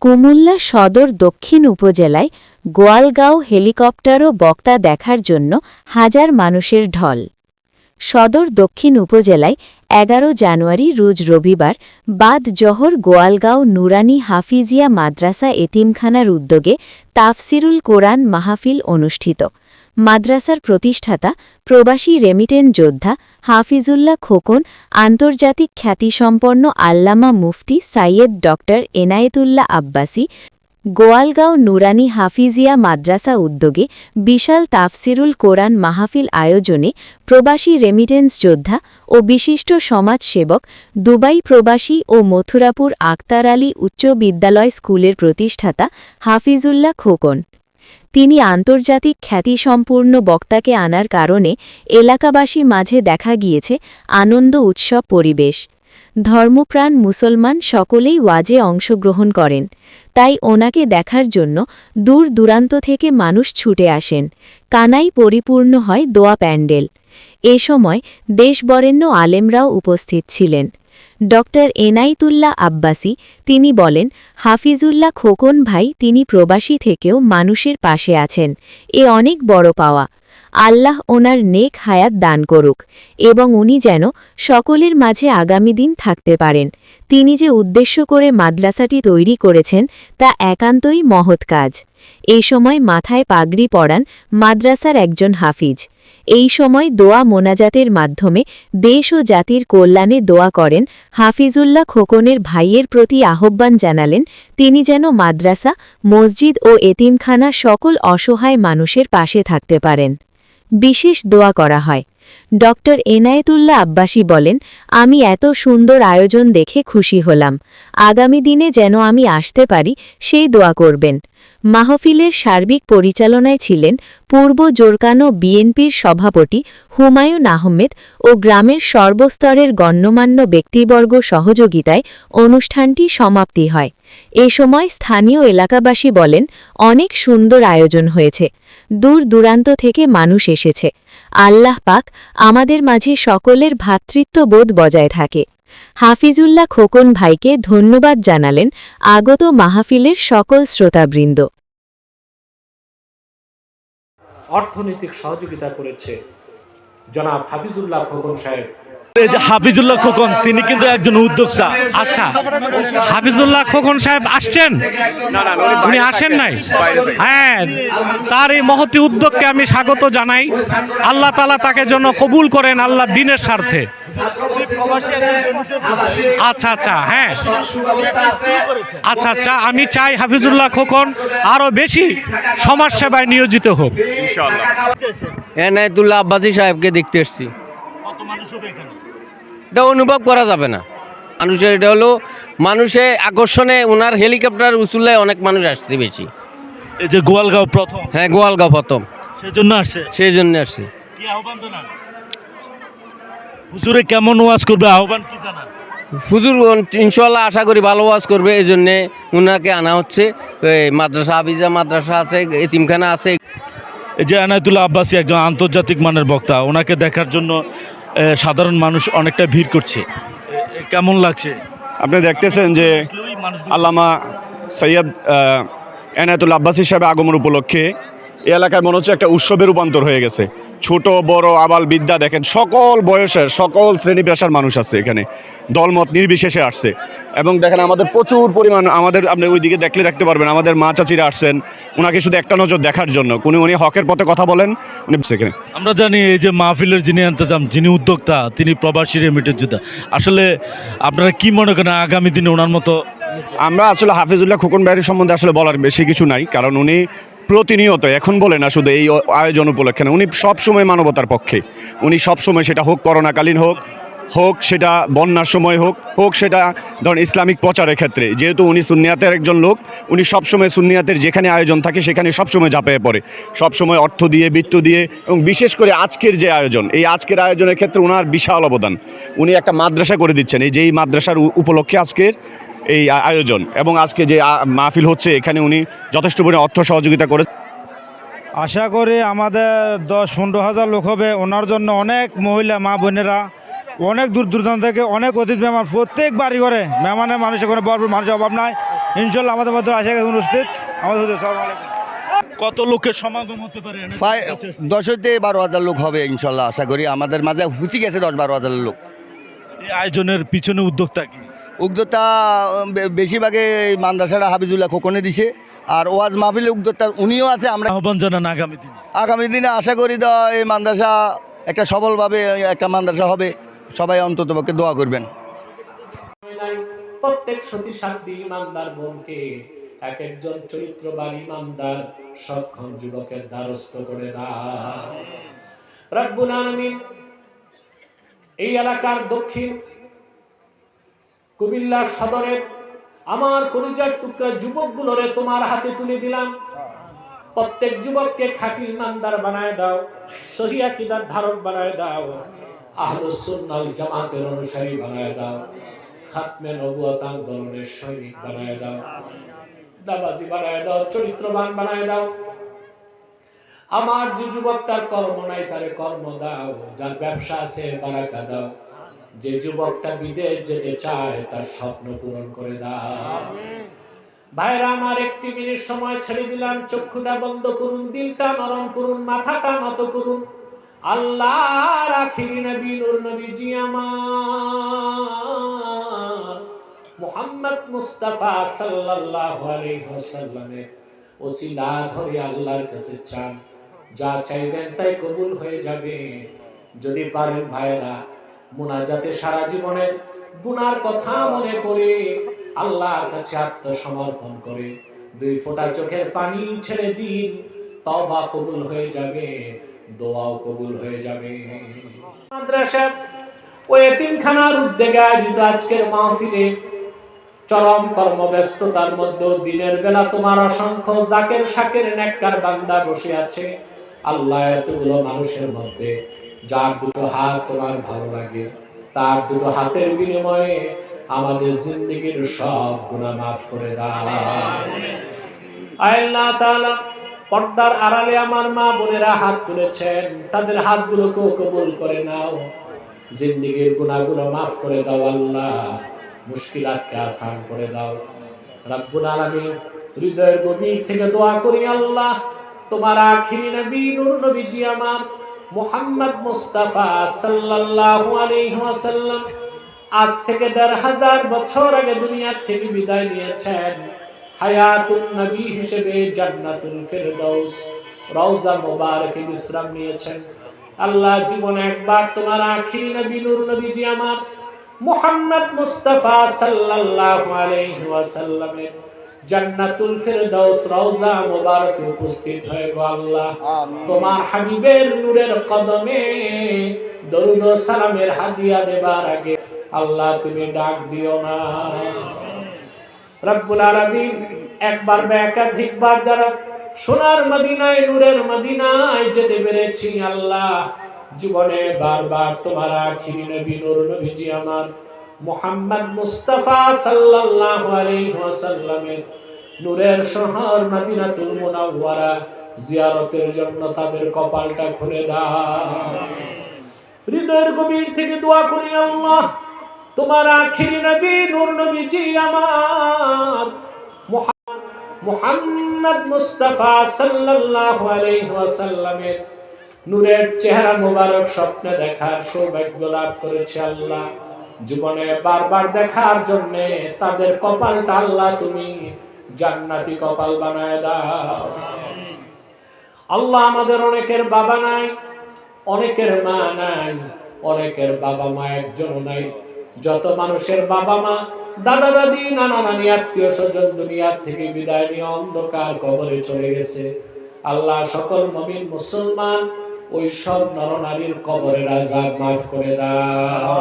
কুমিল্লা সদর দক্ষিণ উপজেলায় গোয়ালগাঁও হেলিকপ্টার ও বক্তা দেখার জন্য হাজার মানুষের ঢল। সদর দক্ষিণ উপজেলায় ১১ জানুয়ারি রোজ রবিবার বাদ জোহর গোয়ালগাঁও নুরানি হাফিজিয়া মাদ্রাসা এতিমখানার উদ্যোগে তাফসিরুল কোরআন মাহফিল অনুষ্ঠিত। মাদ্রাসার প্রতিষ্ঠাতা প্রবাসী রেমিটেন্স যোদ্ধা হাফিজুল্লাহ খোকন, আন্তর্জাতিক খ্যাতিসম্পন্ন আল্লামা মুফতি সাইয়েদ ডক্টর এনায়েতুল্লাহ আব্বাসী, গোয়ালগাঁও নুরানি হাফিজিয়া মাদ্রাসা উদ্যোগে বিশাল তাফসিরুল কোরআন মাহফিল আয়োজনে প্রবাসী রেমিটেন্স যোদ্ধা ও বিশিষ্ট সমাজসেবক, দুবাই প্রবাসী ও মথুরাপুর আক্তার আলী উচ্চ বিদ্যালয় স্কুলের প্রতিষ্ঠাতা হাফিজুল্লাহ খোকন। তিনি আন্তর্জাতিক খ্যাতিসম্পন্ন বক্তাকে আনার কারণে এলাকাবাসী মাঝে দেখা গিয়েছে আনন্দ উৎসব পরিবেশ। ধর্মপ্রাণ মুসলমান সকলেই ওয়াজে অংশগ্রহণ করেন, তাই ওনাকে দেখার জন্য দূর দূরান্ত থেকে মানুষ ছুটে আসেন। কানাই পরিপূর্ণ হয় দোয়া প্যান্ডেল। এ সময় দেশবরেণ্য আলেমরাও উপস্থিত ছিলেন। ডক্টর এনায়েতুল্লাহ আব্বাসী তিনি বলেন, হাফিজুল্লাহ খোকন ভাই তিনি প্রবাসী থেকেও মানুষের পাশে আছেন, এ অনেক বড় পাওয়া। আল্লাহ ওনার নেক হায়াত দান করুক এবং উনি যেন সকলের মাঝে আগামী দিন থাকতে পারেন। তিনি যে উদ্দেশ্য করে মাদ্রাসাটি তৈরি করেছেন তা একান্তই মহৎ কাজ। এই সময় মাথায় পাগড়ি পরান মাদ্রাসার একজন হাফিজ। এই সময় দোয়া মোনাজাতের মাধ্যমে দেশ ও জাতির কল্যাণে দোয়া করেন। হাফিজুল্লাহ খোকনের ভাইয়ের প্রতি আহ্বান জানালেন তিনি যেন মাদ্রাসা, মসজিদ ও এতিমখানা সকল অসহায় মানুষের পাশে থাকতে পারেন। বিশেষ দোয়া করা হয়। ডক্টর এনায়েতুল্লাহ আব্বাসী বলেন, আমি এত সুন্দর আয়োজন দেখে খুশি হলাম। আগামী দিনে যেন আমি আসতে পারি সেই দোয়া করবেন। মাহফিলের সার্বিক পরিচালনায় ছিলেন পূর্ব জোরকানো বিএনপির সভাপতি হুমায়ুন আহমেদ ও গ্রামের সর্বস্তরের গণ্যমান্য ব্যক্তিবর্গ সহযোগিতায় অনুষ্ঠানটি সমাপ্তি হয়। এ সময় স্থানীয় এলাকাবাসী বলেন, অনেক সুন্দর আয়োজন হয়েছে, দূর দূরান্ত থেকে মানুষ এসেছে। আল্লাহ পাক আমাদের মাঝে সকলের ভ্রাতৃত্ববোধ বজায় থাকে। হাফিজুল্লাহ খোকন ভাইকে ধন্যবাদ জানালেন আগত মাহফিলের সকল শ্রোতাবৃন্দ। অর্থনৈতিক সহযোগিতা করেছে জনাব হাফিজুল্লাহ খোকন সাহেব। এই যে হাফিজুল্লাহ খোকন তিনি কিন্তু একজন উদ্যোক্তা। আচ্ছা, হাফিজুল্লাহ খোকন সাহেব আসছেন? উনি আসেন নাই? হ্যাঁ, তার এই মহতি উদ্যোগকে আমি স্বাগত জানাই। আল্লাহ তাআলা তাকে জন্য কবুল করেন আল্লাহ দিনের স্বার্থে। আচ্ছা আচ্ছা, হ্যাঁ আচ্ছা আচ্ছা, আমি চাই হাফিজুল্লাহ খোকন আরো বেশি সমাজ সেবায় নিয়োজিত হোক ইনশাআল্লাহ। এনায়েতুল্লাহ আব্বাসী সাহেবকে দেখতে এসেছি। এটা অনুভব করা যাবে না। মানুষের এটা হলো মানুষের আকর্ষণে ওনার হেলিকপ্টার উঁচুলায় অনেক মানুষ আসছে বেশি। এই যে গোয়ালগাঁও প্রথম, হ্যাঁ গোয়ালগাঁও প্রথম, সেজন্য আসছে। সেই জন্য আসছে। কি আহ্বান জানান? হুজুরে কেমন ওয়াজ করবে, আহ্বান কি জানান? হুজুর ইনশাআল্লাহ আশা করি ভালো ওয়াজ করবে, এই জন্যে ওনাকে আনা হচ্ছে। মাদ্রাসা হাফিজা মাদ্রাসা আছে, এতিমখানা আছে। এই যে এনায়েতুল্লাহ আব্বাসী একজন আন্তর্জাতিক মানের বক্তা, ওনাকে দেখার জন্য সাধারণ মানুষ অনেকটা ভিড় করছে, কেমন লাগছে? আপনি দেখতেছেন যে আল্লামা সৈয়দ এনায়েতুল্লাহ আব্বাসী সাহেবের আগমন উপলক্ষে এই এলাকায় মনে হচ্ছে একটা উৎসবের রূপান্তর হয়ে গেছে। ছোট বড় আবাল বিদ্যা দেখেন, সকল বয়সের সকল শ্রেণী পেশার মানুষ আছে এখানে, দলমত নির্বিশেষে আসছে। এবং দেখেন আমাদের প্রচুর পরিমাণ, আমাদের আপনি ওই দিকে দেখলে দেখতে পারবেন আমাদের মা চাচিরা আসছেন ওনাকে শুধু একটা নজর দেখার জন্য। উনি হকের পথে কথা বলেন উনি সেখানে। আমরা জানি এই যে মাহফিলের যিনি আন্তজাম, যিনি উদ্যোক্তা, তিনি প্রবাসী রেমিটেন্স যোদ্ধা। আসলে আপনারা কি মনে করেন আগামী দিনে ওনার মতো? আমরা আসলে হাফিজুল্লাহ খোকন ভাইয়ের সম্বন্ধে আসলে বলার বেশি কিছু নাই, কারণ উনি প্রতিনিয়ত, এখন বলে না শুধু এই আয়োজন উপলক্ষে না, উনি সবসময় মানবতার পক্ষে। উনি সবসময়, সেটা হোক করোনাকালীন হোক সেটা বন্যার সময় হোক সেটা ধরুন ইসলামিক প্রচারের ক্ষেত্রে, যেহেতু উনি সুন্নিয়াতের একজন লোক, উনি সবসময় সুন্নিয়াতের যেখানে আয়োজন থাকে সেখানে সবসময় ঝাঁপিয়ে পড়ে, সবসময় অর্থ দিয়ে, বৃত্ত দিয়ে। এবং বিশেষ করে আজকের যে আয়োজন, এই আজকের আয়োজনের ক্ষেত্রে ওনার বিশাল অবদান। উনি একটা মাদ্রাসা করে দিচ্ছেন, এই যে এই মাদ্রাসার উপলক্ষে আজকের এই আয়োজন এবং আজকে যে মাহফিল হচ্ছে, এখানে উনি যথেষ্ট পরিমাণে অর্থ সহযোগিতা করে। আশা করি আমাদের 10-15 হাজার লোক হবে। ওনার জন্য অনেক মহিলা মা বোনেরা অনেক দূর দূরান্ত থেকে অনেক অতিথি মেহমান, প্রত্যেক বাড়ি ঘরে মেহমানের মানুষের কোনো ভরপুর মানুষের অভাব নাই। ইনশাল্লাহ আমাদের মধ্যে আসে উপস্থিত আমাদের আসসালামু আলাইকুম। কত লোকের সমাগম হতে পারে? 10 হইতে 12,000 লোক হবে ইনশাল্লাহ, আশা করি। আমাদের মাঝে হুচি গেছে 10-12,000 লোক। এই আয়োজনের পিছনে উদ্যোক্তা কি? উদ্যোক্তা বেশিরভাগে এই মাদ্রাসাটা হাফিজুল্লাহ খোকনে দিছে, আর ওয়াজ মাহফিলের উদ্যোক্তা উনিও আছে। আমরা আহ্বান জানান আগামী দিনে। আগামী দিনে আশা করি এই মাদ্রাসা একটা সফলভাবে একটা মাদ্রাসা হবে, সবাই অন্ততপক্ষে দোয়া করবেন। প্রত্যেক সতী সাধ্যী ইমানদার বোনকে এক একজন চরিত্রবান ইমানদার সক্ষম যুবকের দ্বারস্থ করে দাও রব্বুল আলামিন। এই এলাকার দক্ষিণ কুমিল্লা সদরের আমার কলিজার টুকরা যুবকগুলোরে তোমার হাতে তুলে দিলাম। প্রত্যেক যুবককে খাঁটি ইমানদার বানায় দাও, সহিহ আকীদার ধারক বানায় দাও, আহলুস সুন্নাহ ওয়াল জামাতের অনুসারী বানায় দাও, খাতমে নবুয়ত আন্দোলনের সৈনিক বানায় দাও, দাবাজি বানায় দাও, চরিত্রবান বানায় দাও। আমার যে যুবকটার কর্ম নাই তারে কর্ম দাও, যার ব্যবসা আছে বারাকা দাও, যে যুবকটা বিদেশ যেতে চায় তার স্বপ্ন পূরণ করে দাও। ভাইরা আমার, 1 মিনিট সময় ছেড়ে দিলাম, চক্ষুটা বন্ধ করুন, দিলটা নরম করুন, মাথাটা নত করুন। আল্লাহর আখিরি নবী নূর নবীজি আমার মুহাম্মদ মুস্তাফা সাল্লাল্লাহু আলাইহি ওয়াসাল্লামের ওসিলা ধরে আল্লাহর কাছে চান, যা চাইবেন তাই কবুল হয়ে যাবে। যদি পারেন ভাইরা মুনাজাতে সারা জীবনের গুনার কথা মনে করে আল্লাহর কাছে আত্মসমর্পণ করে 2 ফোঁটা চোখের পানি ছেড়ে দিন, তওবা কবুল হয়ে যাবে, দোয়াও কবুল হয়ে যাবে। মাদ্রাসা ও এতিমখানার উদ্যোগে আয়োজিত আজকের মাহফিলে চরম কর্মব্যস্ততার মধ্যে দিনের বেলা তোমার অসংখ্য জাকের শাকের নেককার বান্দা বসে আছে। আল্লাহ, এতগুলো মানুষের মধ্যে যার 2 হাত তোমার ভালো লাগে, তার 2 হাতের বিনিময়ে আমাদের জিন্দেগীর সব গুনাহ মাফ করে দাও। আল্লাহ তাআলা, পর্দার আড়ালে আমার মা বোনেরা হাত তুলেছেন, তাদের হাতগুলোকেও কবুল করে নাও, জিন্দেগীর গুনাহগুলো মাফ করে দাও। আল্লাহ, মুশকিলাতকে আসান করে দাও রব্বুল আলামিন। হৃদয়ের গভীর থেকে দোয়া করি আল্লাহ, তোমার আখিরি নবী নূর নবীজি আমার মুহাম্মদ মুস্তাফা সাল্লাল্লাহু আলাইহি ওয়াসাল্লাম আজ থেকে 1,500 বছর আগে দুনিয়ার থেকে বিদায় নিয়েছেন। হায়াতুন নবী হিসেবে জান্নাতুল ফেরদাউস রওজা মুবারকে বিশ্রাম নিয়েছেন। আল্লাহ, জীবনে একবার তোমার আখিরি নবী নূর নবীজি আমার মুহাম্মদ মুস্তাফা সাল্লাল্লাহু আলাইহি ওয়াসাল্লামের জান্নাতুল ফেরদাউস রওজা মুবারকে উপস্থিত হয়ে গো আল্লাহ, তোমার হাবিবের নূরের কদমে দরুদ ও সালামের হাদিয়া দেবার আগে আল্লাহ তুমি ডাক দিও না রব্বুল আলামিন। একবার বা একাধিকবার যারা সোনার মদিনায় নূরের মদিনায় যেতে পেরেছি আল্লাহ, জীবনে বারবার তোমার আখিরি নবী নূর নবীজি আমার মুহাম্মদ মুস্তাফা সাল্লাল্লাহু আলাইহি ওয়াসাল্লামের নূরের শহর মদিনাতুল মুনাওয়ারা জিয়ারতের জন্য তাদের কপালটা খুলে দাও। হৃদয়ের গভীর থেকে দোয়া করি আল্লাহ, তোমার আখিরি নবী নূর নবীজি আমার মুহাম্মদ মুস্তাফা সাল্লাল্লাহু আলাইহি ওয়াসাল্লামের নূরের চেহারা মোবারক স্বপ্নে দেখার সৌভাগ্য লাভ করেছে আল্লাহ, জীবনে বারবার দেখার জন্য তাদের কপালটা আল্লাহ তুমি জান্নাতি কপাল বানায় দাও। আল্লাহ, আমাদের অনেকের বাবা নাই, অনেকের মা নাই, অনেকের বাবা মা একজনও নাই। যত মানুষের বাবা মা, দাদা দাদি, নানা নানি, আত্মীয় স্বজন দুনিয়ার থেকে বিদায় নিয়ে অন্ধকার কবরে চলে গেছে, আল্লাহ সকল মুমিন মুসলমান ওই সব নরনারীর কবরের আযাব মাফ করে দাও।